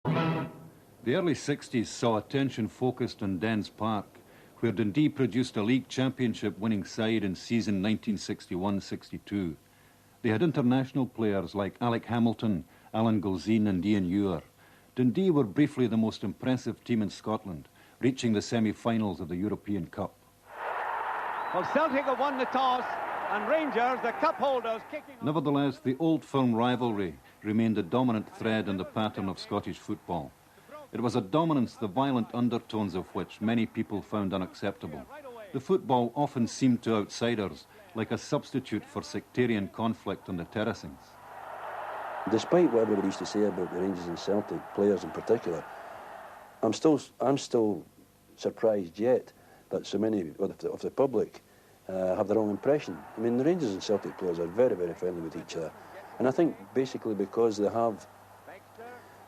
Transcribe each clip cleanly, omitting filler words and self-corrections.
The early 60s saw attention focused on Dens Park, where Dundee produced a league championship winning side in season 1961-62. They had international players like Alec Hamilton, Alan Gilzean and Ian Ewer. Dundee were briefly the most impressive team in Scotland, reaching the semi-finals of the European Cup. Well, Celtic have won the toss, and Rangers, the cup holders, kicking... Nevertheless, the old firm rivalry remained a dominant thread in the pattern of Scottish football. It was a dominance the violent undertones of which many people found unacceptable. The football often seemed to outsiders like a substitute for sectarian conflict on the terracings. Despite what everybody used to say about the Rangers and Celtic, players in particular, I'm still surprised yet that so many of the public have the wrong impression. I mean, the Rangers and Celtic players are very, very friendly with each other. And I think basically because they have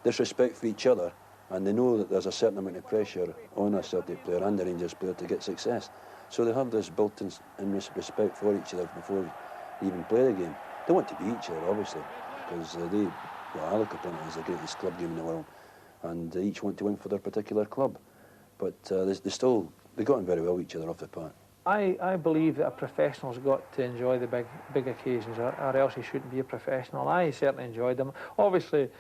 this respect for each other and they know that there's a certain amount of pressure on a Celtic player and a Rangers player to get success. So they have this built-in respect for each other before they even play the game. They want to beat each other, obviously, because I look upon it as the greatest club game in the world, and they each want to win for their particular club. But they got on very well with each other off the park. I believe that a professional's got to enjoy the big occasions, or else he shouldn't be a professional. I certainly enjoyed them. Obviously,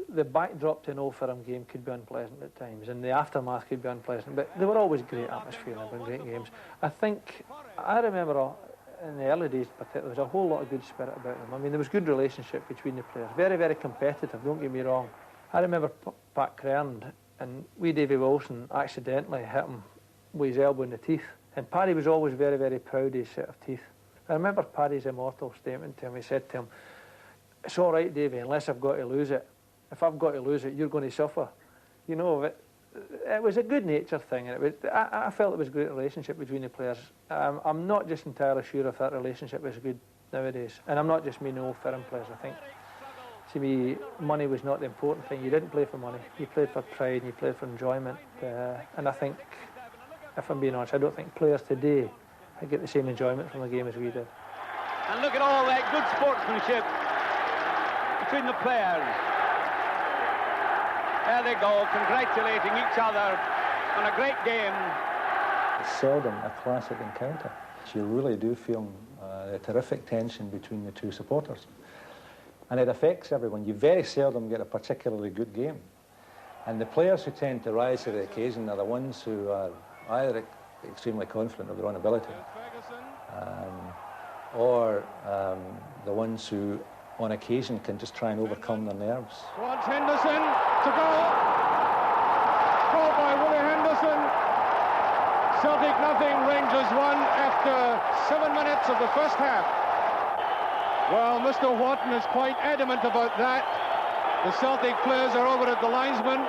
the backdrop to an Old Firm game could be unpleasant at times, and the aftermath could be unpleasant, but they were always great atmosphere and great games. I remember in the early days, particularly, there was a whole lot of good spirit about them. I mean, there was good relationship between the players, very, very competitive, don't get me wrong. I remember Pat Crerand, and wee Davy Wilson accidentally hit him with his elbow in the teeth, and Paddy was always very, very proud of his set of teeth. I remember Paddy's immortal statement to him. He said to him, "It's all right, Davy, unless I've got to lose it. If I've got to lose it, you're going to suffer." You know, it was a good-natured thing, and I felt it was a great relationship between the players. I'm not just entirely sure if that relationship is good nowadays, and I'm not just meaning Old Firm players. I think, to me, money was not the important thing. You didn't play for money. You played for pride, and you played for enjoyment. And I think, if I'm being honest, I don't think players today get the same enjoyment from the game as we did. And look at all that good sportsmanship between the players. There they go, congratulating each other on a great game. It's seldom a classic encounter. You really do feel a terrific tension between the two supporters. And it affects everyone. You very seldom get a particularly good game. And the players who tend to rise to the occasion are the ones who are either extremely confident of their own ability, or the ones who, on occasion, can just try and overcome their nerves. Towards Henderson, to go. Scored by Willie Henderson. Celtic nothing, Rangers 1 after 7 minutes of the first half. Well, Mr. Wharton is quite adamant about that. The Celtic players are over at the linesman.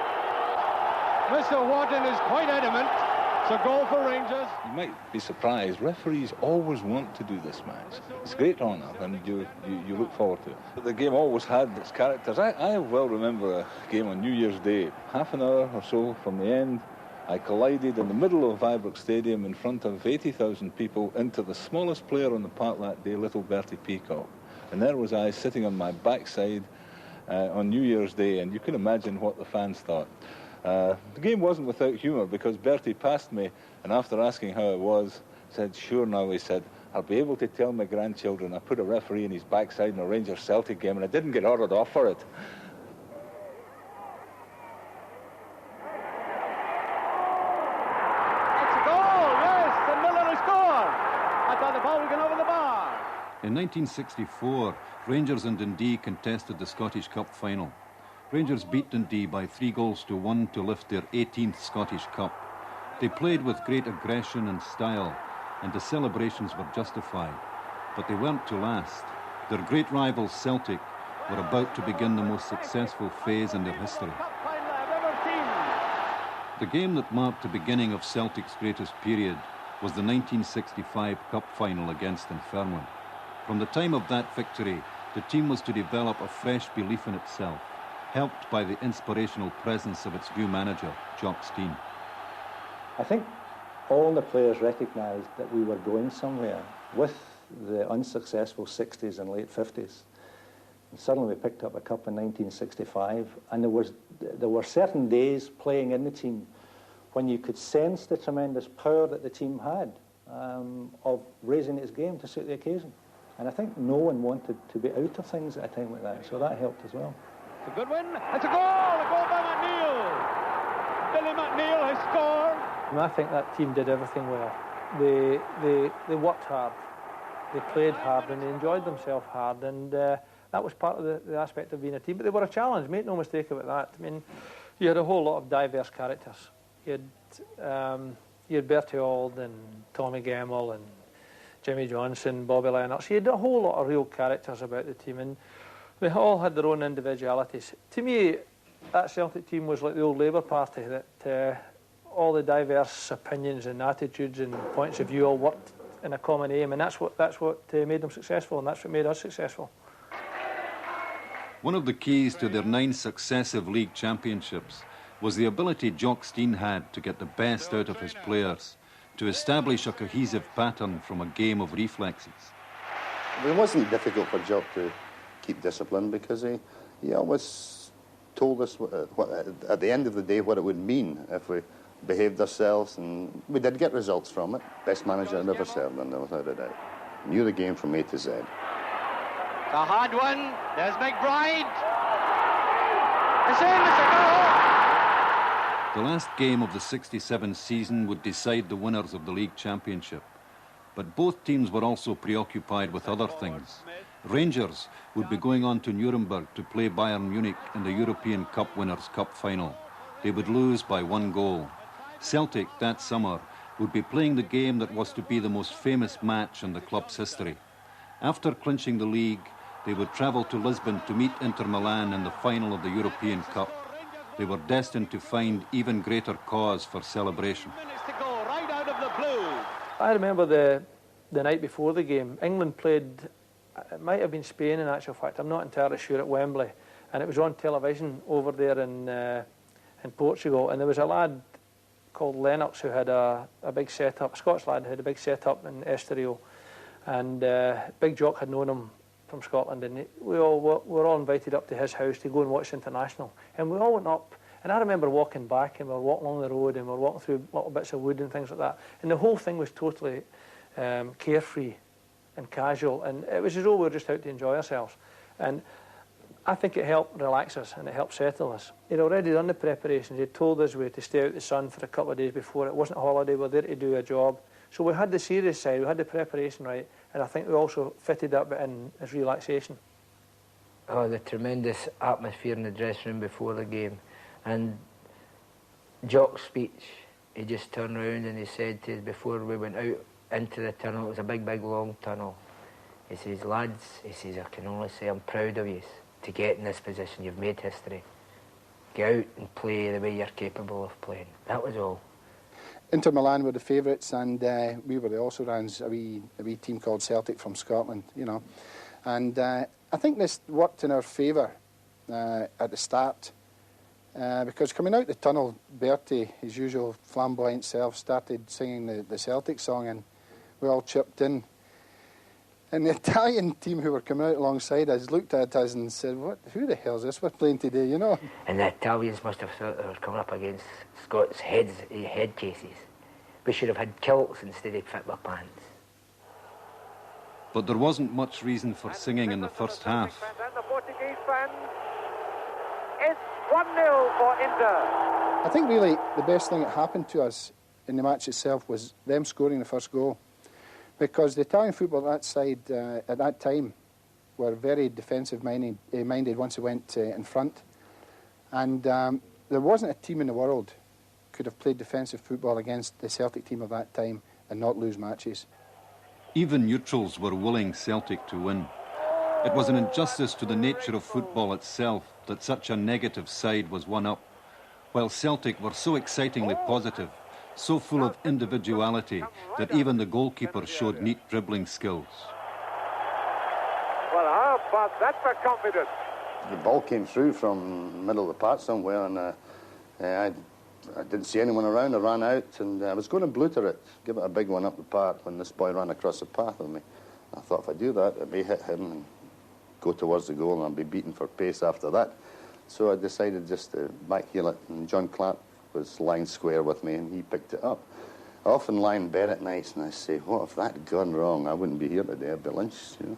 Mr. Wharton is quite adamant. It's a goal for Rangers. You might be surprised. Referees always want to do this match. It's a great honour, and you look forward to it. But the game always had its characters. I well remember a game on New Year's Day. Half an hour or so from the end, I collided in the middle of Ibrox Stadium in front of 80,000 people into the smallest player on the park that day, little Bertie Peacock. And there was I sitting on my backside on New Year's Day, and you can imagine what the fans thought. The game wasn't without humour, because Bertie passed me, and after asking how I was, said, "Sure now," he said, "I'll be able to tell my grandchildren I put a referee in his backside in a Rangers Celtic game and I didn't get ordered off for it." It's a goal, yes, and Miller has scored. I thought the ball was going over the bar. In 1964, Rangers and Dundee contested the Scottish Cup final. Rangers beat Dundee by 3-1 to lift their 18th Scottish Cup. They played with great aggression and style, and the celebrations were justified. But they weren't to last. Their great rivals Celtic were about to begin the most successful phase in their history. The game that marked the beginning of Celtic's greatest period was the 1965 Cup final against Dunfermline. From the time of that victory, the team was to develop a fresh belief in itself, helped by the inspirational presence of its new manager, Jock Stein. I think all the players recognised that we were going somewhere with the unsuccessful 60s and late 50s. Suddenly we picked up a cup in 1965, and there were certain days playing in the team when you could sense the tremendous power that the team had of raising its game to suit the occasion. And I think no one wanted to be out of things at a time like that, so that helped as well. It's a good win. It's a goal by McNeil. Billy McNeil has scored. And I think that team did everything well. They worked hard, they played hard, and they enjoyed themselves hard, and that was part of the aspect of being a team. But they were a challenge, make no mistake about that. I mean, you had a whole lot of diverse characters. You had Bertie Auld and Tommy Gemmell and Jimmy Johnson, Bobby Lennox. You had a whole lot of real characters about the team, and they all had their own individualities. To me, that Celtic team was like the old Labour Party, that all the diverse opinions and attitudes and points of view all worked in a common aim, and that's what made them successful, and that's what made us successful. One of the keys to their 9 successive league championships was the ability Jock Stein had to get the best out of his players, to establish a cohesive pattern from a game of reflexes. It wasn't difficult for Jock to keep discipline, because he always told us at the end of the day what it would mean if we behaved ourselves, and we did get results from it. Best manager I'd ever served under, without a doubt. Knew the game from A to Z. It's a hard one. There's McBride. It's in. It's a goal. The last game of the 67 season would decide the winners of the league championship. But both teams were also preoccupied with other things. Rangers would be going on to Nuremberg to play Bayern Munich in the European Cup Winners' Cup final. They would lose by 1 goal. Celtic that summer would be playing the game that was to be the most famous match in the club's history. After clinching the league, they would travel to Lisbon to meet Inter Milan in the final of the European Cup. They were destined to find even greater cause for celebration. I remember the night before the game, England played, it might have been Spain in actual fact, I'm not entirely sure, at Wembley, and it was on television over there in Portugal, and there was a lad called Lennox who had a big setup, a Scots lad who had a big setup in Estoril, and Big Jock had known him from Scotland, and we were all invited up to his house to go and watch the international, and we all went up, and I remember walking back, and we were walking along the road, and we were walking through little bits of wood and things like that, and the whole thing was totally carefree and casual, and it was as though we were just out to enjoy ourselves, and I think it helped relax us and it helped settle us. He'd already done the preparations. He'd told us we had to stay out in the sun for a couple of days before. It wasn't a holiday, we were there to do a job. So we had the serious side, we had the preparation right, and I think we also fitted that bit in as relaxation. Oh, the tremendous atmosphere in the dressing room before the game. And Jock's speech, he just turned around and he said to us before we went out into the tunnel, it was a big, big, long tunnel. He says, lads, he says, I can only say I'm proud of you to get in this position. You've made history. Get out and play the way you're capable of playing. That was all. Inter Milan were the favourites, and we were the also-rans, a wee team called Celtic from Scotland, you know. And I think this worked in our favour at the start, because coming out the tunnel, Bertie, his usual flamboyant self, started singing the Celtic song, and we all chipped in. And the Italian team who were coming out alongside us looked at us and said, who the hell is this we're playing today, you know? And the Italians must have thought they were coming up against Scots' head cases. We should have had kilts instead of football pants. But there wasn't much reason for singing in the first half. And the Portuguese fans, it's 1-0 for Inter. I think really the best thing that happened to us in the match itself was them scoring the first goal. Because the Italian football that side at that time were very defensive-minded once they went in front. And there wasn't a team in the world could have played defensive football against the Celtic team of that time and not lose matches. Even neutrals were willing Celtic to win. It was an injustice to the nature of football itself that such a negative side was one up, while Celtic were so excitingly positive, so full of individuality that even the goalkeeper showed neat dribbling skills. Well, how about that for confidence? The ball came through from the middle of the park somewhere, and I didn't see anyone around. I ran out, and I was going to bluter it, give it a big one up the park when this boy ran across the path of me. I thought if I do that, it may hit him, and go towards the goal and I'd be beaten for pace after that. So I decided just to backheel it, and John Clark was lying square with me and he picked it up. I often lie in bed at nights and I say, what if that had gone wrong? I wouldn't be here today, I'd be lynched, you know.